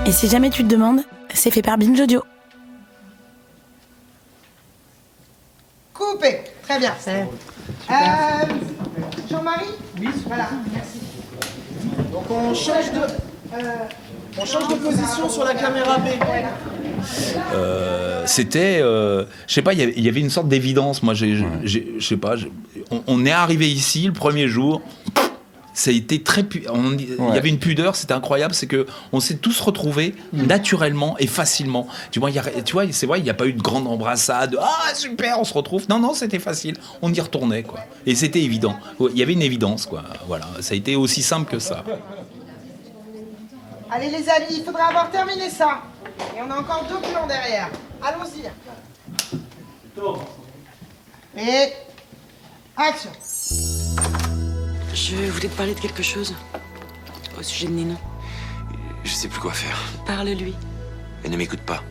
Et si jamais tu te demandes, c'est fait par Binge Audio. Coupé, très bien. Jean-Marie ? Oui. Voilà, merci. Donc on change de position sur la caméra B. C'était, je sais pas, il y avait une sorte d'évidence. Moi, je sais pas, on est arrivé ici le premier jour. Ça a été très il y avait une pudeur, c'était incroyable, c'est que on s'est tous retrouvés naturellement et facilement. Tu vois, c'est vrai, il n'y a pas eu de grande embrassade. Ah super, on se retrouve. Non, c'était facile. On y retournait quoi. Et c'était évident. Il y avait une évidence quoi. Voilà, ça a été aussi simple que ça. Allez les amis, il faudra avoir terminé ça. Et on a encore 2 plans derrière. Allons-y. Et action. Je voulais te parler de quelque chose au sujet de Nino. Je sais plus quoi faire. Parle-lui. Elle ne m'écoute pas.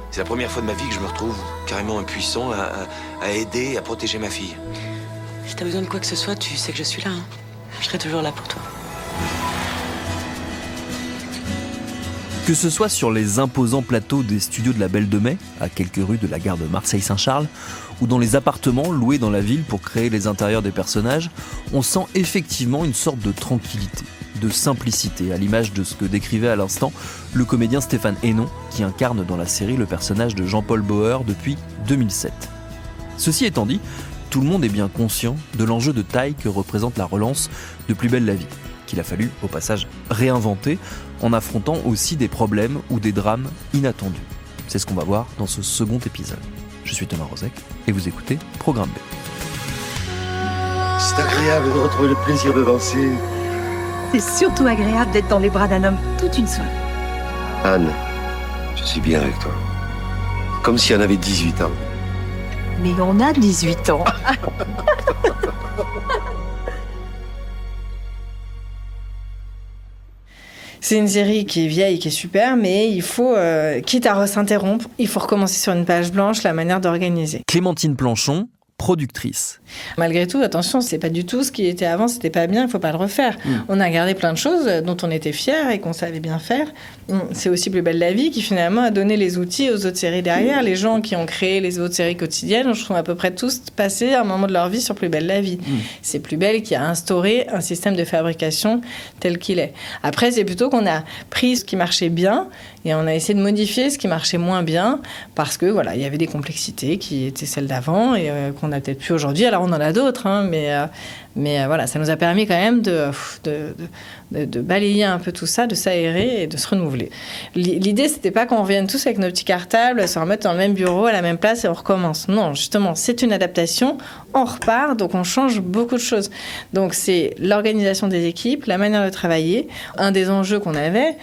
C'est la première fois de ma vie que je me retrouve carrément impuissant à aider, à protéger ma fille. Si t'as besoin de quoi que ce soit, tu sais que je suis là. Je serai toujours là pour toi. Que ce soit sur les imposants plateaux des studios de la Belle de Mai, à quelques rues de la gare de Marseille-Saint-Charles, ou dans les appartements loués dans la ville pour créer les intérieurs des personnages, on sent effectivement une sorte de tranquillité, de simplicité, à l'image de ce que décrivait à l'instant le comédien Stéphane Hénon, qui incarne dans la série le personnage de Jean-Paul Bauer depuis 2007. Ceci étant dit, tout le monde est bien conscient de l'enjeu de taille que représente la relance de Plus belle la vie, qu'il a fallu, au passage, réinventer en affrontant aussi des problèmes ou des drames inattendus. C'est ce qu'on va voir dans ce second épisode. Je suis Thomas Rozek et vous écoutez Programme B. C'est agréable de retrouver le plaisir de danser. C'est surtout agréable d'être dans les bras d'un homme toute une soirée. Anne, je suis bien avec toi. Comme si on avait 18 ans. Mais on a 18 ans. C'est une série qui est vieille, qui est super, mais il faut, quitte à s'interrompre, il faut recommencer sur une page blanche la manière d'organiser. Clémentine Planchon, productrice. Malgré tout, attention, c'est pas du tout ce qui était avant, c'était pas bien, il faut pas le refaire. On a gardé plein de choses dont on était fiers et qu'on savait bien faire. C'est aussi Plus belle la vie qui finalement a donné les outils aux autres séries derrière. Les gens qui ont créé les autres séries quotidiennes, je trouve à peu près tous passés un moment de leur vie sur Plus belle la vie. C'est Plus belle qui a instauré un système de fabrication tel qu'il est. Après, c'est plutôt qu'on a pris ce qui marchait bien et on a essayé de modifier ce qui marchait moins bien parce que voilà, il y avait des complexités qui étaient celles d'avant et qu'on n'a peut-être plus aujourd'hui. Alors on en a d'autres, hein, mais voilà, ça nous a permis quand même de balayer un peu tout ça, de s'aérer et de se renouveler. L'idée, c'était pas qu'on revienne tous avec nos petits cartables, se remettre dans le même bureau, à la même place et on recommence. Non, justement, c'est une adaptation, on repart, donc on change beaucoup de choses. Donc c'est l'organisation des équipes, la manière de travailler. Un des enjeux qu'on avait,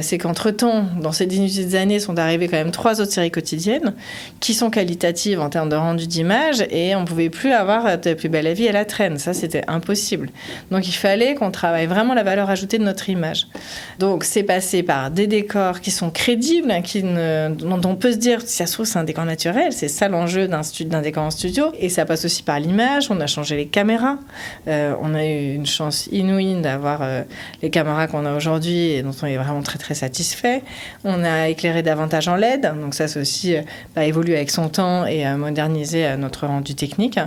c'est qu'entre-temps, dans ces 18 années, sont arrivées quand même 3 autres séries quotidiennes qui sont qualitatives en termes de rendu d'image et on pouvait plus avoir de Plus belle la vie à la traîne. Ça, c'était impossible. Donc il fallait qu'on travaille vraiment la valeur ajoutée de notre image. Donc c'est passé par des décors qui sont crédibles, dont on peut se dire si ça se trouve c'est un décor naturel, c'est ça l'enjeu d'un décor en studio. Et ça passe aussi par l'image, on a changé les caméras, on a eu une chance inouïe d'avoir les caméras qu'on a aujourd'hui et dont on est vraiment très très satisfait. On a éclairé davantage en LED, donc ça c'est aussi évoluer avec son temps et moderniser notre rendu technique.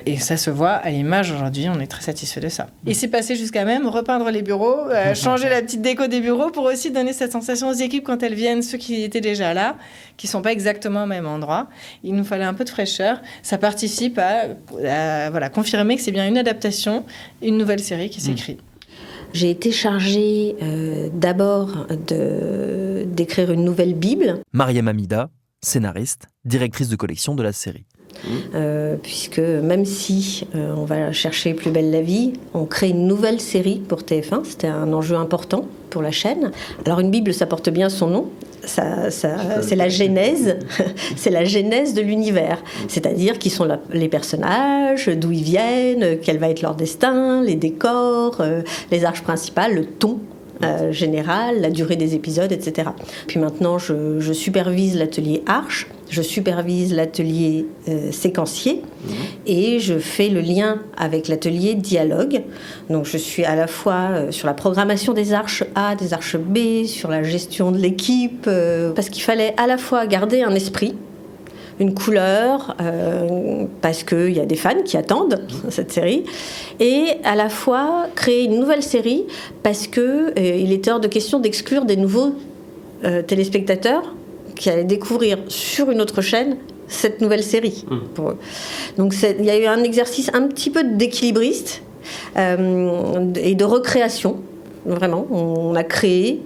Et ça se voit à l'image aujourd'hui, on est très satisfait de ça. Et c'est passé jusqu'à même repeindre les bureaux, changer la petite déco des bureaux pour aussi donner cette sensation aux équipes quand elles viennent, ceux qui étaient déjà là, qui ne sont pas exactement au même endroit. Il nous fallait un peu de fraîcheur. Ça participe à confirmer que c'est bien une adaptation, une nouvelle série qui s'écrit. J'ai été chargée d'abord d'écrire une nouvelle Bible. Mariam Amida, scénariste, directrice de collection de la série. Puisque même si on va chercher Plus belle la vie, on crée une nouvelle série pour TF1, c'était un enjeu important pour la chaîne. Alors une Bible, ça porte bien son nom, c'est la genèse, c'est la genèse de l'univers, c'est-à-dire qui sont les personnages, d'où ils viennent, quel va être leur destin, les décors, les arches principales, le ton générale, la durée des épisodes, etc. Puis maintenant, je supervise l'atelier Arche, je supervise l'atelier séquencier et je fais le lien avec l'atelier dialogue. Donc je suis à la fois sur la programmation des arches A, des arches B, sur la gestion de l'équipe, parce qu'il fallait à la fois garder un esprit, une couleur, parce qu'il y a des fans qui attendent cette série, et à la fois créer une nouvelle série, parce qu'il était hors de question d'exclure des nouveaux téléspectateurs qui allaient découvrir sur une autre chaîne cette nouvelle série. Pour eux. Donc il y a eu un exercice un petit peu d'équilibriste et de recréation. Vraiment, on a créé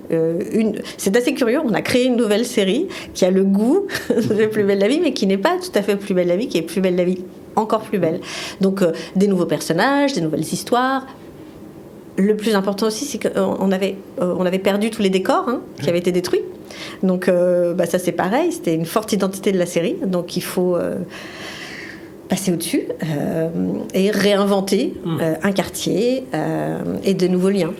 c'est assez curieux, on a créé une nouvelle série qui a le goût de Plus belle la vie, mais qui n'est pas tout à fait Plus belle la vie, qui est Plus belle la vie encore plus belle. Donc des nouveaux personnages, des nouvelles histoires. Le plus important aussi, c'est qu'on avait perdu tous les décors qui avaient été détruits. Donc ça c'est pareil, c'était une forte identité de la série, donc il faut passer au-dessus et réinventer un quartier et de nouveaux liens.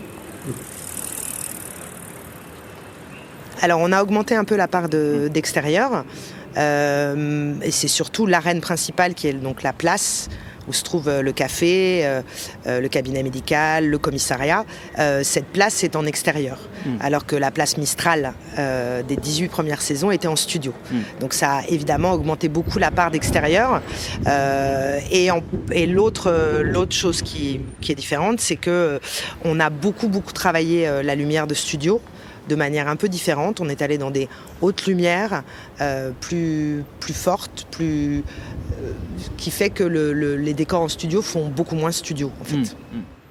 Alors on a augmenté un peu la part d'extérieur et c'est surtout l'arène principale qui est donc la place où se trouve le café, le cabinet médical, le commissariat. Cette place est en extérieur, alors que la place Mistral des 18 premières saisons était en studio. Donc ça a évidemment augmenté beaucoup la part d'extérieur. Et l'autre chose qui est différente, c'est qu'on a beaucoup travaillé la lumière de studio, de manière un peu différente. On est allé dans des hautes lumières plus fortes, qui fait que les décors en studio font beaucoup moins studio, en fait.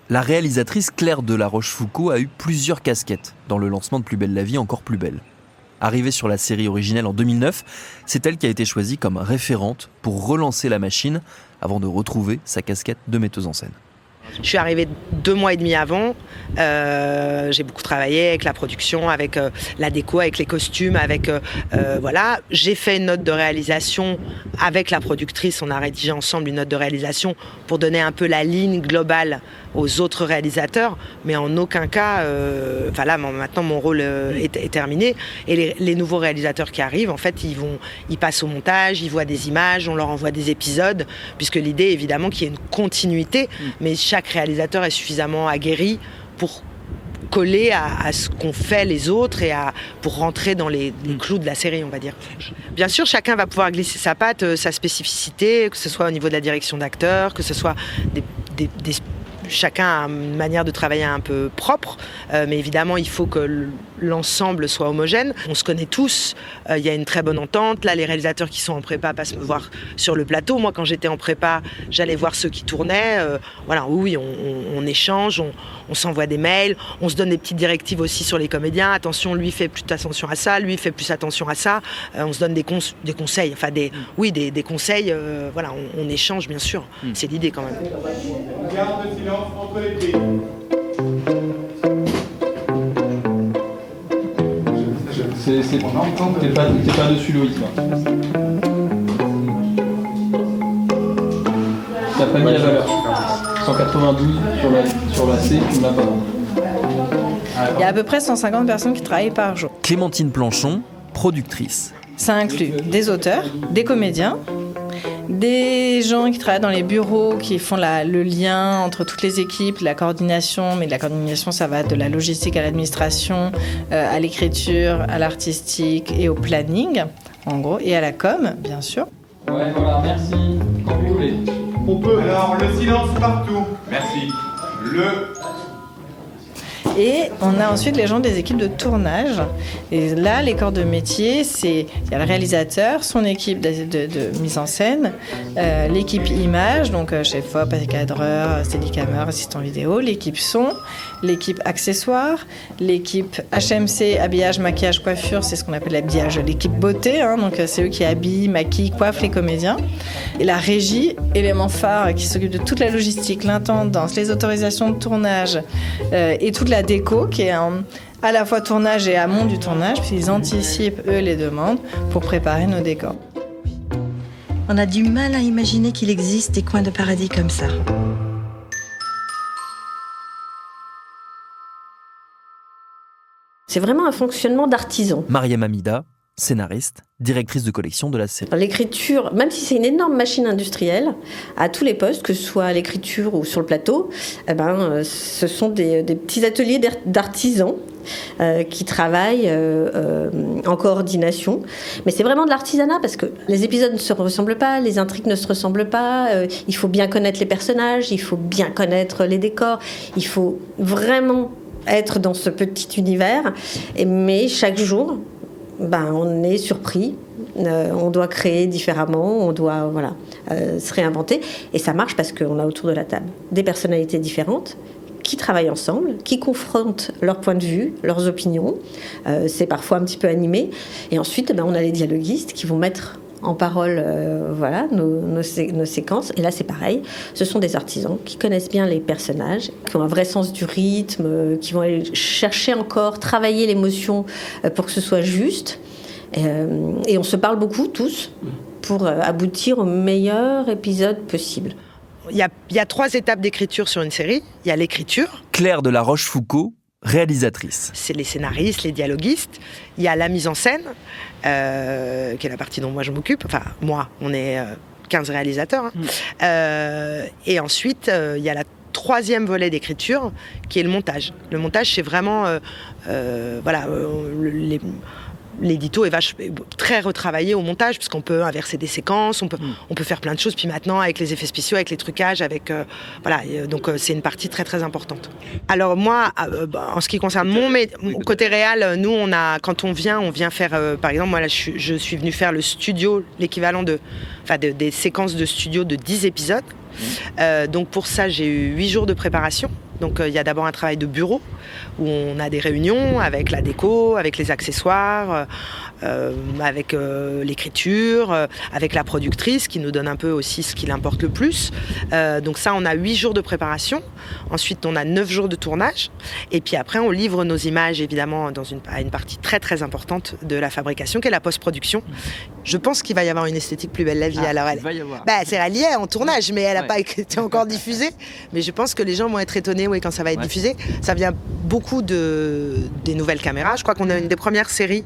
La réalisatrice Claire de La Rochefoucauld a eu plusieurs casquettes dans le lancement de Plus belle la vie, encore plus belle. Arrivée sur la série originelle en 2009, c'est elle qui a été choisie comme référente pour relancer la machine avant de retrouver sa casquette de metteuse en scène. Je suis arrivée 2 mois et demi avant. J'ai beaucoup travaillé avec la production, avec la déco, avec les costumes, voilà. J'ai fait une note de réalisation avec la productrice. On a rédigé ensemble une note de réalisation pour donner un peu la ligne globale aux autres réalisateurs, mais en aucun cas, là maintenant mon rôle est terminé. Et les nouveaux réalisateurs qui arrivent, en fait, ils passent au montage, ils voient des images, on leur envoie des épisodes, puisque l'idée évidemment qu'il y ait une continuité, mais chaque réalisateur est suffisamment aguerri pour coller à ce qu'ont fait les autres et pour rentrer dans les clous de la série, on va dire. Bien sûr, chacun va pouvoir glisser sa patte, sa spécificité, que ce soit au niveau de la direction d'acteur, que ce soit chacun a une manière de travailler un peu propre, mais évidemment il faut que l'ensemble soit homogène. On se connaît tous, il y a une très bonne entente. Là, les réalisateurs qui sont en prépa passent me voir sur le plateau. Moi, quand j'étais en prépa, j'allais voir ceux qui tournaient. Oui, on échange, on s'envoie des mails, on se donne des petites directives aussi sur les comédiens. Attention, lui fait plus attention à ça, lui fait plus attention à ça. On se donne des conseils, enfin des conseils. On échange bien sûr. C'est l'idée quand même. Garde le silence entre les pieds. T'es pas dessus, Loïc. T'as pas mis la valeur. 192 sur la C, tu ne l'as pas. Il y a à peu près 150 personnes qui travaillent par jour. Clémentine Planchon, productrice. Ça inclut des auteurs, des comédiens, des gens qui travaillent dans les bureaux, qui font le lien entre toutes les équipes, la coordination, mais la coordination, ça va de la logistique à l'administration, à l'écriture, à l'artistique et au planning, en gros, et à la com, bien sûr. Ouais, voilà, merci. Quand vous voulez. On peut. Alors, le silence partout. Merci. Et on a ensuite les gens des équipes de tournage. Et là, les corps de métier, il y a le réalisateur, son équipe de mise en scène, l'équipe image, donc chef op, cadreur, steadicammer, assistant vidéo, l'équipe son, l'équipe accessoires, l'équipe HMC, habillage, maquillage, coiffure, c'est ce qu'on appelle l'habillage, l'équipe beauté, donc c'est eux qui habillent, maquillent, coiffent les comédiens. Et la régie, élément phare qui s'occupe de toute la logistique, l'intendance, les autorisations de tournage et toute la déco qui est à la fois tournage et amont du tournage, puis ils anticipent, eux, les demandes pour préparer nos décors. On a du mal à imaginer qu'il existe des coins de paradis comme ça. C'est vraiment un fonctionnement d'artisan. Mariam Hamida, scénariste, directrice de collection de la série. L'écriture, même si c'est une énorme machine industrielle, à tous les postes, que ce soit à l'écriture ou sur le plateau, ce sont des petits ateliers d'artisans qui travaillent en coordination. Mais c'est vraiment de l'artisanat parce que les épisodes ne se ressemblent pas, les intrigues ne se ressemblent pas, il faut bien connaître les personnages, il faut bien connaître les décors, il faut vraiment être dans ce petit univers. Mais chaque jour, on est surpris, on doit créer différemment, on doit se réinventer. Et ça marche parce qu'on a autour de la table des personnalités différentes qui travaillent ensemble, qui confrontent leurs points de vue, leurs opinions. C'est parfois un petit peu animé. Et ensuite, on a les dialoguistes qui vont mettre en parole nos séquences. Et là, c'est pareil. Ce sont des artisans qui connaissent bien les personnages, qui ont un vrai sens du rythme, qui vont aller chercher encore, travailler l'émotion pour que ce soit juste. Et on se parle beaucoup, tous, pour aboutir au meilleur épisode possible. Il y a 3 étapes d'écriture sur une série. Il y a l'écriture. Claire de la Rochefoucauld, réalisatrice. C'est les scénaristes, les dialoguistes. Il y a la mise en scène, qui est la partie dont moi je m'occupe. Enfin, moi, on est 15 réalisateurs. Et ensuite, il y a la 3e volet d'écriture, qui est le montage. Le montage, c'est vraiment... l'édito est très retravaillé au montage, puisqu'on peut inverser des séquences, on peut faire plein de choses. Puis maintenant, avec les effets spéciaux, avec les trucages, donc c'est une partie très très importante. Alors moi, en ce qui concerne mon côté réel, nous, quand on vient faire, par exemple, moi là, je suis venue faire le studio, l'équivalent des séquences de studio de 10 épisodes. Donc pour ça, j'ai eu 8 jours de préparation. Donc il y a d'abord un travail de bureau où on a des réunions avec la déco, avec les accessoires, avec l'écriture, avec la productrice qui nous donne un peu aussi ce qui l'importe le plus. Donc ça, on a 8 jours de préparation. Ensuite, on a 9 jours de tournage. Et puis après, on livre nos images, évidemment, à une partie très très importante de la fabrication, qui est la post-production. Je pense qu'il va y avoir une esthétique plus belle la vie. Alors, il va y avoir. Elle y est en tournage, mais elle n'a pas été encore diffusée. Mais je pense que les gens vont être étonnés quand ça va être diffusé. Ça vient beaucoup des nouvelles caméras. Je crois qu'on a une des premières séries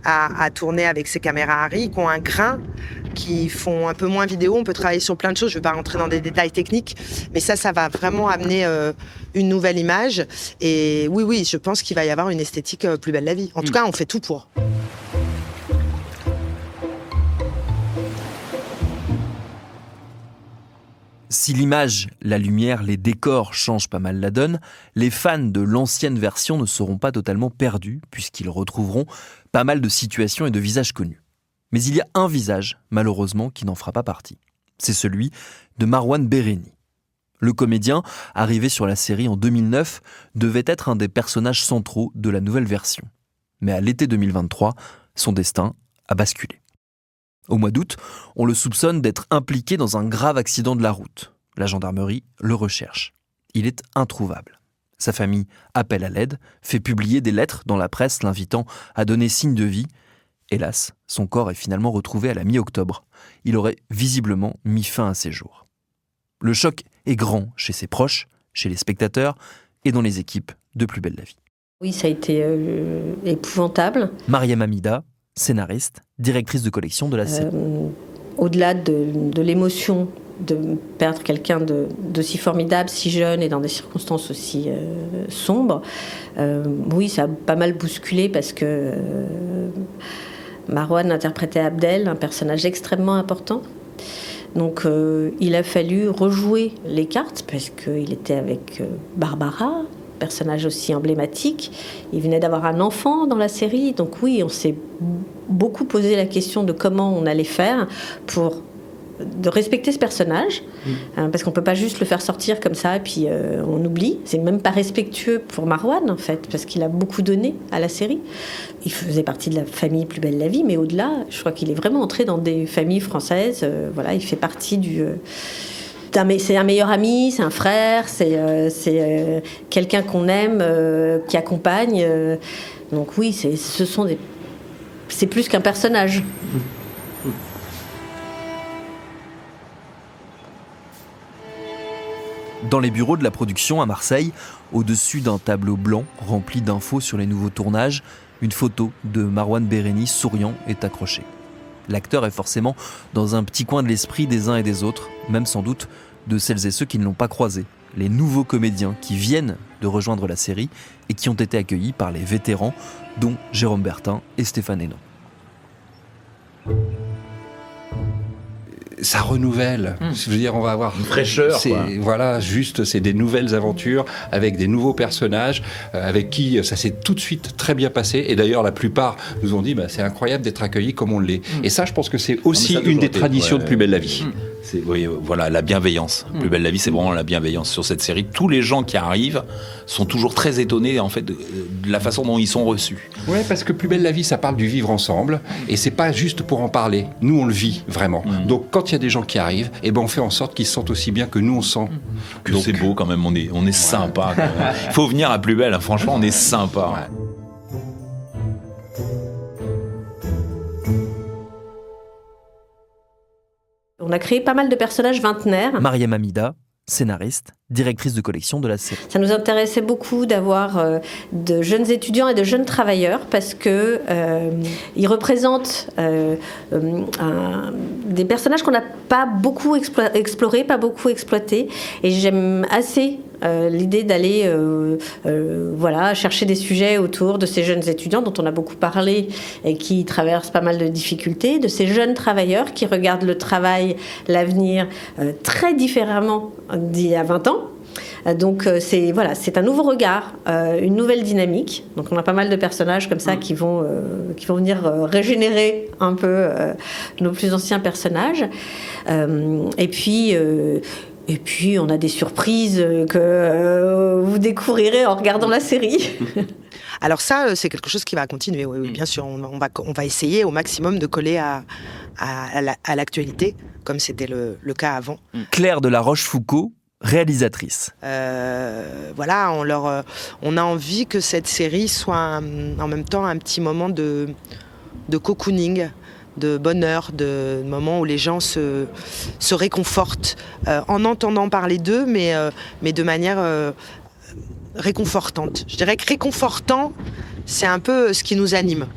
à tourner avec ces caméras Arri qui ont un grain, qui font un peu moins vidéo. On peut travailler sur plein de choses. Je ne vais pas rentrer dans des détails techniques, mais ça va vraiment amener une nouvelle image. Et oui, je pense qu'il va y avoir une esthétique plus belle la vie. En tout cas, on fait tout pour. Si l'image, la lumière, les décors changent pas mal la donne, les fans de l'ancienne version ne seront pas totalement perdus, puisqu'ils retrouveront pas mal de situations et de visages connus. Mais il y a un visage, malheureusement, qui n'en fera pas partie. C'est celui de Marwan Béréni. Le comédien, arrivé sur la série en 2009, devait être un des personnages centraux de la nouvelle version. Mais à l'été 2023, son destin a basculé. Au mois d'août, on le soupçonne d'être impliqué dans un grave accident de la route. La gendarmerie le recherche. Il est introuvable. Sa famille appelle à l'aide, fait publier des lettres dans la presse l'invitant à donner signe de vie. Hélas, son corps est finalement retrouvé à la mi-octobre. Il aurait visiblement mis fin à ses jours. Le choc est grand chez ses proches, chez les spectateurs et dans les équipes de Plus belle la vie. Oui, ça a été épouvantable. Mariam Hamida, scénariste, directrice de collection de la série. Au-delà de l'émotion de perdre quelqu'un d'aussi formidable, si jeune et dans des circonstances aussi sombres, oui, ça a pas mal bousculé parce que Marwan interprétait Abdel, un personnage extrêmement important. Donc il a fallu rejouer les cartes parce qu'il était avec Barbara, personnage aussi emblématique. Il venait d'avoir un enfant dans la série. Donc oui, on s'est beaucoup posé la question de comment on allait faire pour de respecter ce personnage, parce qu'on peut pas juste le faire sortir comme ça et puis on oublie. C'est même pas respectueux pour Marwan en fait, parce qu'il a beaucoup donné à la série. Il faisait partie de la famille Plus belle la vie, mais au-delà, je crois qu'il est vraiment entré dans des familles françaises. Voilà, il fait partie c'est un meilleur ami, c'est un frère, c'est quelqu'un qu'on aime, qui accompagne. Donc oui, c'est plus qu'un personnage. Dans les bureaux de la production à Marseille, au-dessus d'un tableau blanc rempli d'infos sur les nouveaux tournages, une photo de Marouane Béréni souriant est accrochée. L'acteur est forcément dans un petit coin de l'esprit des uns et des autres, même sans doute de celles et ceux qui ne l'ont pas croisé, les nouveaux comédiens qui viennent de rejoindre la série et qui ont été accueillis par les vétérans, dont Jérôme Bertin et Stéphane Hénon. Ça renouvelle. Je veux dire, on va avoir une fraîcheur. Voilà, juste, c'est des nouvelles aventures avec des nouveaux personnages avec qui ça s'est tout de suite très bien passé. Et d'ailleurs, la plupart nous ont dit, c'est incroyable d'être accueillis comme on l'est. Et ça, je pense que c'est aussi une des traditions de Plus belle la vie. Oui, voilà, la bienveillance. Plus belle la vie, c'est vraiment la bienveillance sur cette série. Tous les gens qui arrivent sont toujours très étonnés en fait de la façon dont ils sont reçus. Ouais, parce que Plus belle la vie, ça parle du vivre ensemble, et c'est pas juste pour en parler. Nous, on le vit vraiment. Donc, quand il y a des gens qui arrivent, on fait en sorte qu'ils se sentent aussi bien que nous on sent. Donc, c'est beau quand même. On est sympa. Il faut venir à Plus belle. Hein. Franchement, on est sympa. Ouais. On a créé pas mal de personnages vingtenaires. Mariam Amida, scénariste, directrice de collection de la série. Ça nous intéressait beaucoup d'avoir de jeunes étudiants et de jeunes travailleurs parce que ils représentent des personnages qu'on n'a pas beaucoup explorés, pas beaucoup exploités. Et j'aime assez l'idée d'aller chercher des sujets autour de ces jeunes étudiants dont on a beaucoup parlé et qui traversent pas mal de difficultés, de ces jeunes travailleurs qui regardent le travail, l'avenir très différemment d'il y a 20 ans. Donc c'est un nouveau regard, une nouvelle dynamique. Donc on a pas mal de personnages comme ça qui vont venir régénérer un peu nos plus anciens personnages. Et puis on a des surprises que vous découvrirez en regardant la série. Alors ça, c'est quelque chose qui va continuer, oui, bien sûr. On va essayer au maximum de coller à l'actualité, comme c'était le cas avant. Claire de la Rochefoucauld, réalisatrice. On a envie que cette série soit en même temps un petit moment de cocooning, de bonheur, de moments où les gens se réconfortent en entendant parler d'eux, mais de manière réconfortante. Je dirais que réconfortant, c'est un peu ce qui nous anime.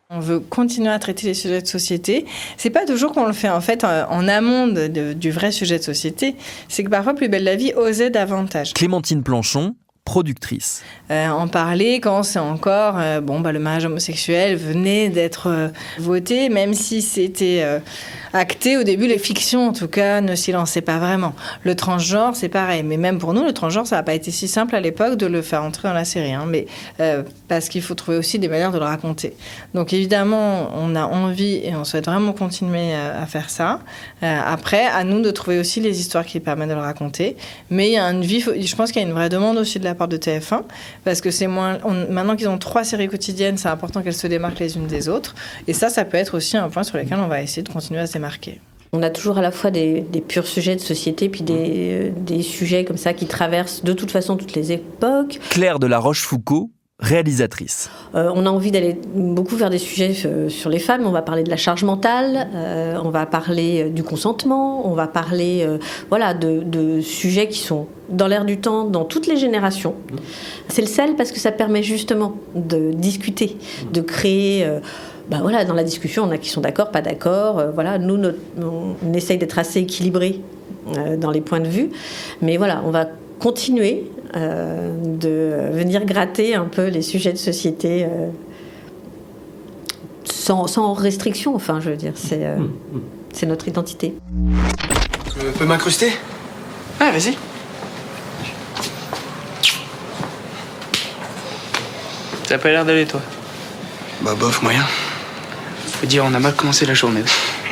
On veut continuer à traiter les sujets de société. C'est pas toujours qu'on le fait en fait en amont du vrai sujet de société. C'est que parfois Plus belle la vie osait davantage. Clémentine Planchon, productrice. En parler quand c'est encore le mariage homosexuel venait d'être voté, même si c'était acté au début, les fictions en tout cas ne s'y lançaient pas vraiment. Le transgenre c'est pareil, mais même pour nous le transgenre ça n'a pas été si simple à l'époque de le faire entrer dans la série, mais parce qu'il faut trouver aussi des manières de le raconter. Donc évidemment on a envie et on souhaite vraiment continuer à faire ça. Après à nous de trouver aussi les histoires qui permettent de le raconter, mais il y a je pense qu'il y a une vraie demande aussi de la part de TF1 parce que c'est maintenant qu'ils ont 3 séries quotidiennes, c'est important qu'elles se démarquent les unes des autres, et ça peut être aussi un point sur lequel on va essayer de continuer à se démarquer. On a toujours à la fois des purs sujets de société puis des sujets comme ça qui traversent de toute façon toutes les époques. Claire de la Rochefoucauld, réalisatrice. On a envie d'aller beaucoup vers des sujets sur les femmes. On va parler de la charge mentale, on va parler du consentement, on va parler de sujets qui sont dans l'air du temps, dans toutes les générations. C'est le sel parce que ça permet justement de discuter, de créer... dans la discussion, on a qui sont d'accord, pas d'accord. Nous, on essaye d'être assez équilibrés dans les points de vue. Mais on va continuer de venir gratter un peu les sujets de société sans restriction, je veux dire. C'est notre identité. Je peux m'incruster ? Ouais, vas-y. Ça a pas l'air d'aller, toi. Bof, moyen. Faut dire, on a mal commencé la journée.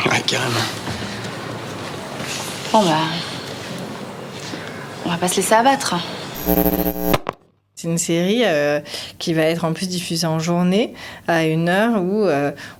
Ouais, carrément. Bon on va pas se laisser abattre. C'est une série qui va être en plus diffusée en journée à une heure où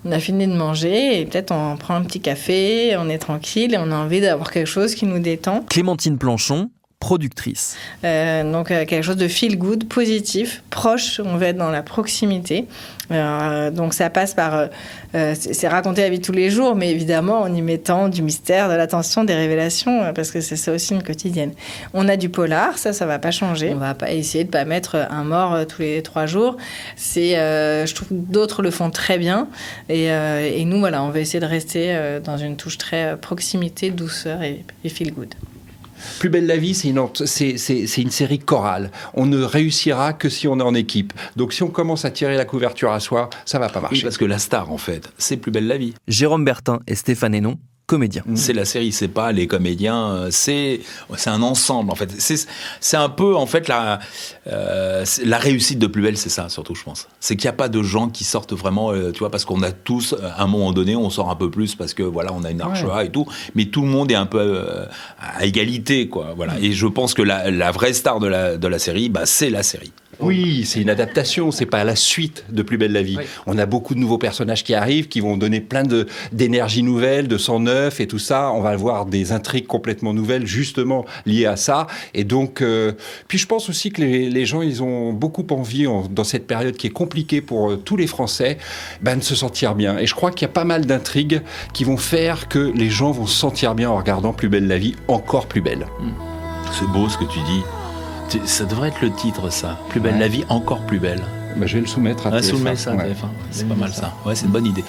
on a fini de manger et peut-être on prend un petit café, on est tranquille et on a envie d'avoir quelque chose qui nous détend. Clémentine Planchon, productrice. Donc quelque chose de feel good, positif, proche, on va être dans la proximité. Donc ça passe par... c'est raconter la vie de tous les jours, mais évidemment en y mettant du mystère, de l'attention, des révélations, parce que c'est ça aussi une quotidienne. On a du polar, ça va pas changer. On va pas essayer de pas mettre un mort tous les 3 jours. Je trouve que d'autres le font très bien. Et nous, voilà, on va essayer de rester dans une touche très proximité, douceur et feel good. Plus belle la vie, c'est une série chorale. On ne réussira que si on est en équipe. Donc si on commence à tirer la couverture à soi, ça va pas marcher. Oui, parce que la star, en fait, c'est Plus belle la vie. Jérôme Bertin et Stéphane Hénon, comédiens. C'est la série, c'est pas les comédiens, c'est un ensemble en fait. C'est un peu en fait la réussite de Plus belle, c'est ça surtout, je pense. C'est qu'il n'y a pas de gens qui sortent vraiment, tu vois, parce qu'on a tous à un moment donné, on sort un peu plus parce que voilà, on a une arche A et tout, mais tout le monde est un peu à égalité, quoi. Voilà. Et je pense que la vraie star de la série, c'est la série. Oui, c'est une adaptation, c'est pas la suite de Plus belle la vie. Oui. On a beaucoup de nouveaux personnages qui arrivent, qui vont donner plein d'énergie nouvelle, de sang neuf et tout ça. On va voir des intrigues complètement nouvelles, justement liées à ça. Et donc, puis je pense aussi que les gens, ils ont beaucoup envie, dans cette période qui est compliquée pour tous les Français, de se sentir bien. Et je crois qu'il y a pas mal d'intrigues qui vont faire que les gens vont se sentir bien en regardant Plus belle la vie, encore plus belle. C'est beau ce que tu dis. Ça devrait être le titre, ça. Plus belle la vie, encore plus belle. Je vais le soumettre à TF1. Soumettre ça à TF1. C'est pas mal ça. Ouais, c'est une bonne idée.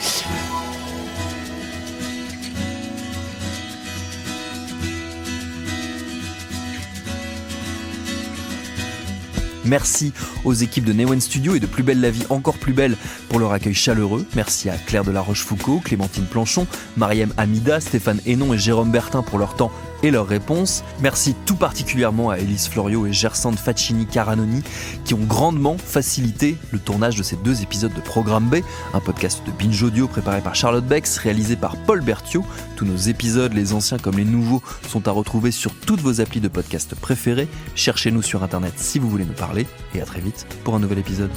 Merci aux équipes de Newen Studio et de Plus belle la vie, encore plus belle pour leur accueil chaleureux. Merci à Claire de la Rochefoucauld, Clémentine Planchon, Mariam Hamida, Stéphane Hénon et Jérôme Bertin pour leur temps et leurs réponses. Merci tout particulièrement à Élise Florio et Gersande Faccini-Caranoni qui ont grandement facilité le tournage de ces 2 épisodes de Programme B, un podcast de Binge Audio préparé par Charlotte Bex, réalisé par Paul Berthiaud. Tous nos épisodes, les anciens comme les nouveaux, sont à retrouver sur toutes vos applis de podcast préférés. Cherchez-nous sur Internet si vous voulez nous parler et à très vite pour un nouvel épisode.